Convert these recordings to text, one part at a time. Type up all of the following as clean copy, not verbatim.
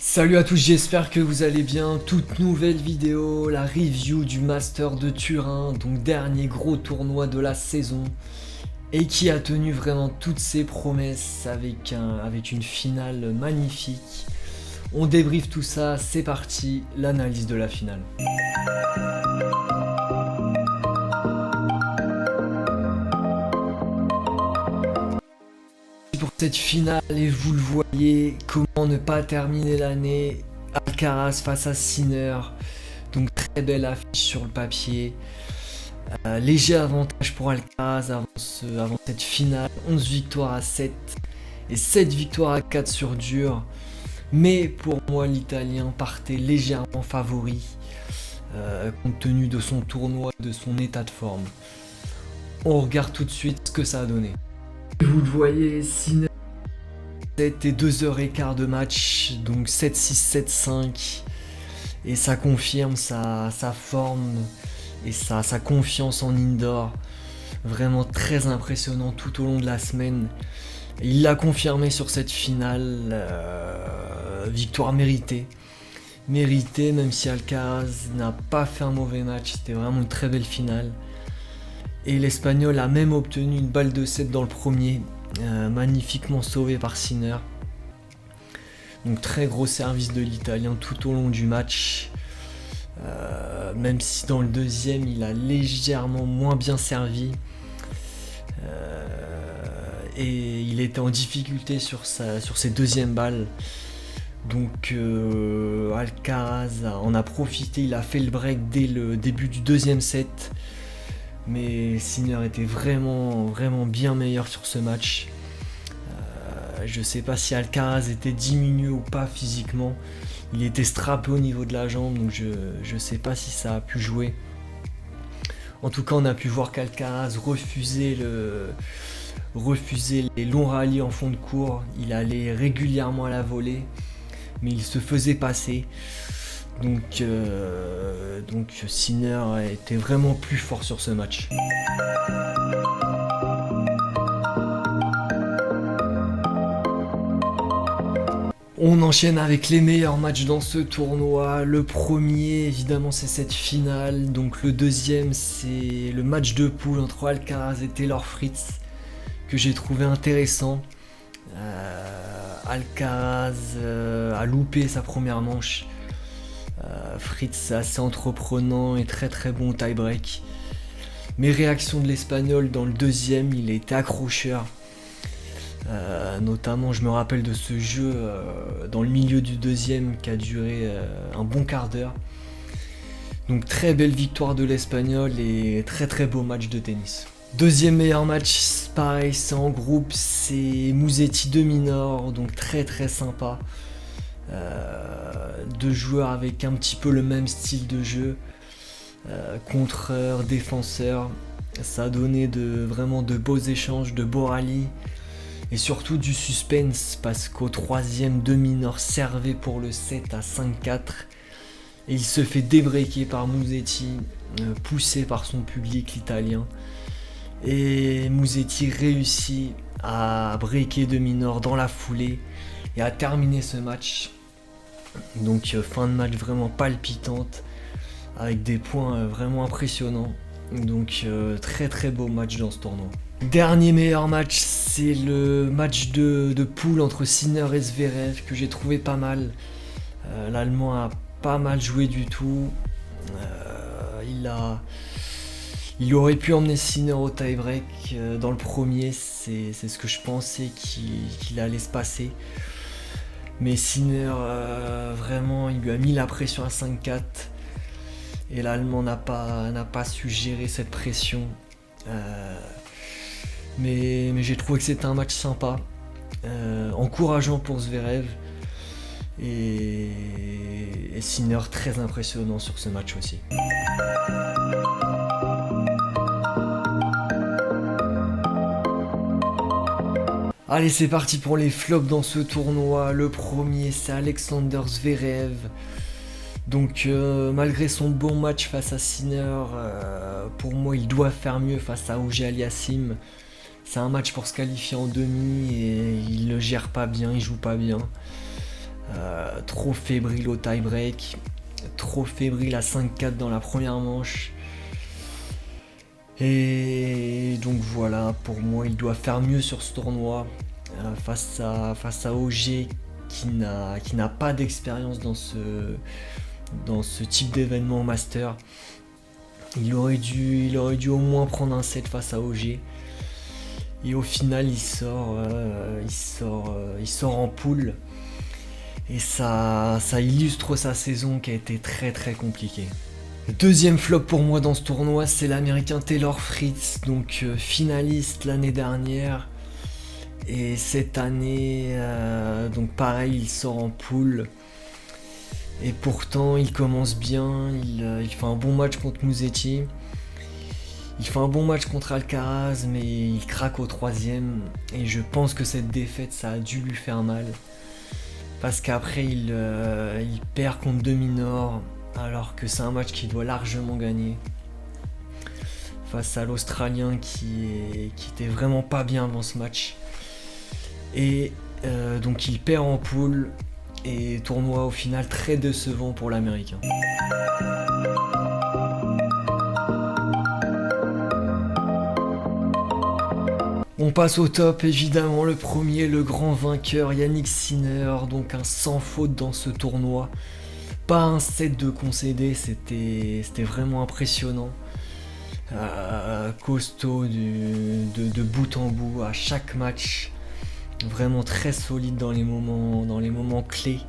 Salut à tous, j'espère que vous allez bien. Toute nouvelle vidéo, la review du Master de Turin, donc dernier gros tournoi de la saison, et qui a tenu vraiment toutes ses promesses avec une finale magnifique. On débriefe tout ça, c'est parti, l'analyse de la finale. Pour cette finale, et vous le voyez, comment ne pas terminer l'année. Alcaraz face à Sinner, donc très belle affiche sur le papier. Léger avantage pour Alcaraz avant cette finale, 11 victoires à 7 et 7 victoires à 4 sur dur. Mais pour moi, l'Italien partait légèrement favori, compte tenu de son tournoi, de son état de forme. On regarde tout de suite ce que ça a donné. Vous le voyez, Sinner 7 et 2h15 de match, donc 7-6, 7-5. Et ça confirme sa forme et sa confiance en indoor. Vraiment très impressionnant tout au long de la semaine. Et il l'a confirmé sur cette finale. Victoire méritée. Méritée, même si Alcaraz n'a pas fait un mauvais match. C'était vraiment une très belle finale. Et l'Espagnol a même obtenu une balle de 7 dans le premier. Magnifiquement sauvé par Sinner. Donc très gros service de l'Italien tout au long du match. Même si dans le deuxième il a légèrement moins bien servi. Et il était en difficulté sur ses deuxièmes balles. Donc Alcaraz en a profité, il a fait le break dès le début du deuxième set. Mais Sinner était vraiment bien meilleur sur ce match. Je sais pas si Alcaraz était diminué ou pas physiquement. Il était strappé au niveau de la jambe, donc je sais pas si ça a pu jouer. En tout cas, on a pu voir qu'Alcaraz refusait les longs rallyes en fond de cours. Il allait régulièrement à la volée, mais il se faisait passer. Donc Sinner était vraiment plus fort sur ce match. On enchaîne avec les meilleurs matchs dans ce tournoi. Le premier, évidemment, c'est cette finale. Donc le deuxième, c'est le match de poule entre Alcaraz et Taylor Fritz, que j'ai trouvé intéressant. Alcaraz a loupé sa première manche. Fritz assez entreprenant et très bon tie-break. Mais réaction de l'Espagnol dans le deuxième, il était accrocheur. Notamment, je me rappelle de ce jeu dans le milieu du deuxième qui a duré un bon quart d'heure. Donc très belle victoire de l'Espagnol et très beau match de tennis. Deuxième meilleur match, pareil, c'est en groupe, c'est Musetti de Minor, donc très sympa. Deux joueurs avec un petit peu le même style de jeu, contreur, défenseur. Ça a donné vraiment de beaux échanges, de beaux rallyes et surtout du suspense parce qu'au troisième, de Minor servait pour le 7 à 5-4 et il se fait débreaker par Musetti, poussé par son public l'italien. Et Musetti réussit à breaker de Minor dans la foulée et à terminer ce match. Donc fin de match vraiment palpitante avec des points vraiment impressionnants. Donc très beau match dans ce tournoi. Dernier meilleur match, c'est le match de poule entre Sinner et Zverev que j'ai trouvé pas mal. L'Allemand a pas mal joué du tout. Il aurait pu emmener Sinner au tie-break dans le premier, c'est ce que je pensais qu'il allait se passer. Mais Sinner, vraiment, il lui a mis la pression à 5-4 et l'Allemand n'a pas su gérer cette pression. Mais j'ai trouvé que c'était un match sympa, encourageant pour Zverev et Sinner très impressionnant sur ce match aussi. Allez, c'est parti pour les flops dans ce tournoi. Le premier, c'est Alexander Zverev. Donc malgré son bon match face à Sinner, pour moi il doit faire mieux face à Auger-Aliassime. C'est un match pour se qualifier en demi et il ne gère pas bien, il joue pas bien. Trop fébrile au tie-break, trop fébrile à 5-4 dans la première manche. Et donc voilà, pour moi, il doit faire mieux sur ce tournoi face à OG qui n'a pas d'expérience dans ce type d'événement master. Il aurait dû au moins prendre un set face à OG. Et au final, il sort en poule. Et ça illustre sa saison qui a été très très compliquée. Le deuxième flop pour moi dans ce tournoi, c'est l'américain Taylor Fritz, donc finaliste l'année dernière. Et cette année, donc pareil, il sort en poule. Et pourtant, il commence bien, il fait un bon match contre Musetti. Il fait un bon match contre Alcaraz, mais il craque au troisième. Et je pense que cette défaite, ça a dû lui faire mal. Parce qu'après, il perd contre Dominor, alors que c'est un match qu'il doit largement gagner. Face à l'Australien qui était vraiment pas bien avant ce match. Et donc il perd en poule. Et tournoi au final très décevant pour l'Américain. On passe au top, évidemment, le premier, le grand vainqueur, Jannik Sinner, donc un sans faute dans ce tournoi. Pas un set de concédé, c'était vraiment impressionnant. Costaud de bout en bout à chaque match. Vraiment très solide dans les moments clés.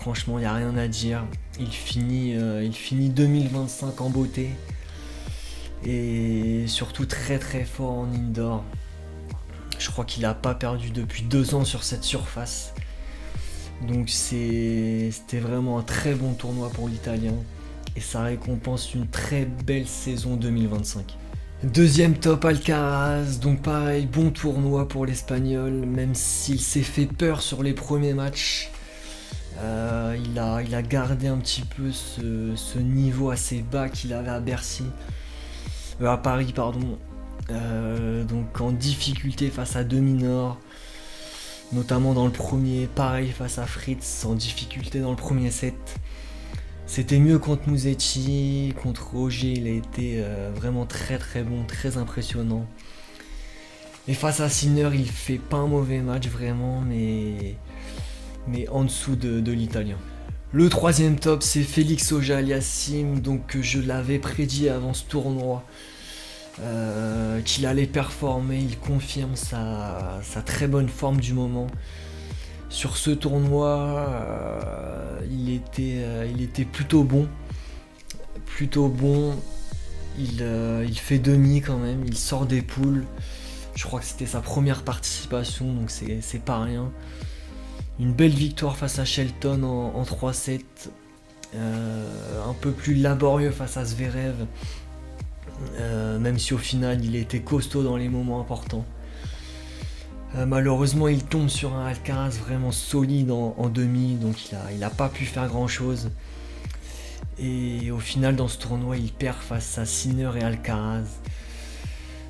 Franchement, il n'y a rien à dire. Il finit 2025 en beauté. Et surtout très très fort en indoor. Je crois qu'il n'a pas perdu depuis 2 ans sur cette surface. Donc c'était vraiment un très bon tournoi pour l'Italien. Et ça récompense une très belle saison 2025. Deuxième top, Alcaraz. Donc pareil, bon tournoi pour l'Espagnol. Même s'il s'est fait peur sur les premiers matchs. Il a gardé un petit peu ce niveau assez bas qu'il avait à Bercy. À Paris, pardon. Donc en difficulté face à Dominor, notamment dans le premier, pareil face à Fritz, en difficulté dans le premier set. C'était mieux contre Musetti, contre Roger, il a été vraiment très très bon, très impressionnant. Et face à Sinner, il fait pas un mauvais match vraiment, mais en dessous de l'Italien. Le troisième top, c'est Félix Auger-Aliassime, donc je l'avais prédit avant ce tournoi qu'il allait performer. Il confirme sa très bonne forme du moment. Sur ce tournoi, il était plutôt bon. Il fait demi quand même, il sort des poules. Je crois que c'était sa première participation, donc c'est pas rien. Une belle victoire face à Shelton en 3-7. Un peu plus laborieux face à Zverev. Même si au final il était costaud dans les moments importants. Malheureusement il tombe sur un Alcaraz vraiment solide en demi, donc il a pas pu faire grand chose. Et au final dans ce tournoi il perd face à Sinner et Alcaraz.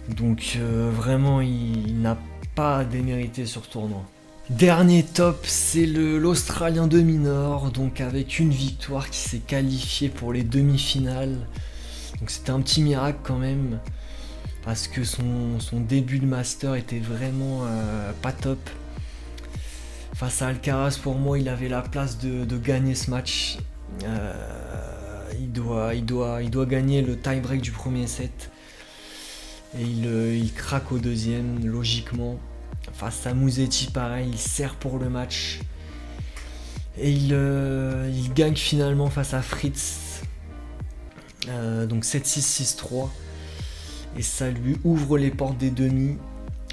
Donc vraiment il n'a pas démérité sur ce tournoi. Dernier top, c'est l'Australien Dominor, donc avec une victoire qui s'est qualifié pour les demi-finales. Donc c'était un petit miracle quand même, parce que son début de master était vraiment pas top. Face à Alcaraz, pour moi, il avait la place de gagner ce match. Il doit gagner le tie-break du premier set. Et il craque au deuxième, logiquement. Face à Musetti, pareil, il sert pour le match. Et il gagne finalement face à Fritz. Donc 7-6, 6-3. Et ça lui ouvre les portes des demi.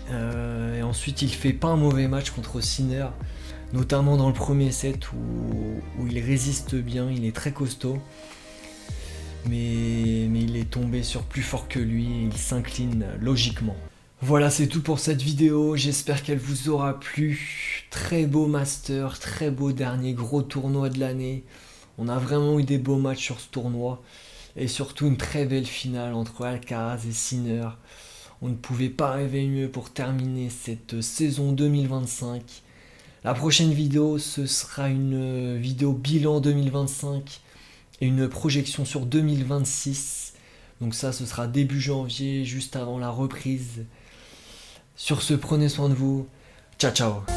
Et ensuite, il fait pas un mauvais match contre Sinner. Notamment dans le premier set où il résiste bien, il est très costaud. Mais il est tombé sur plus fort que lui et il s'incline logiquement. Voilà, c'est tout pour cette vidéo, j'espère qu'elle vous aura plu. Très beau master, très beau dernier gros tournoi de l'année. On a vraiment eu des beaux matchs sur ce tournoi. Et surtout une très belle finale entre Alcaraz et Sinner. On ne pouvait pas rêver mieux pour terminer cette saison 2025. La prochaine vidéo, ce sera une vidéo bilan 2025 et une projection sur 2026. Donc ça, ce sera début janvier, juste avant la reprise. Sur ce, prenez soin de vous. Ciao, ciao.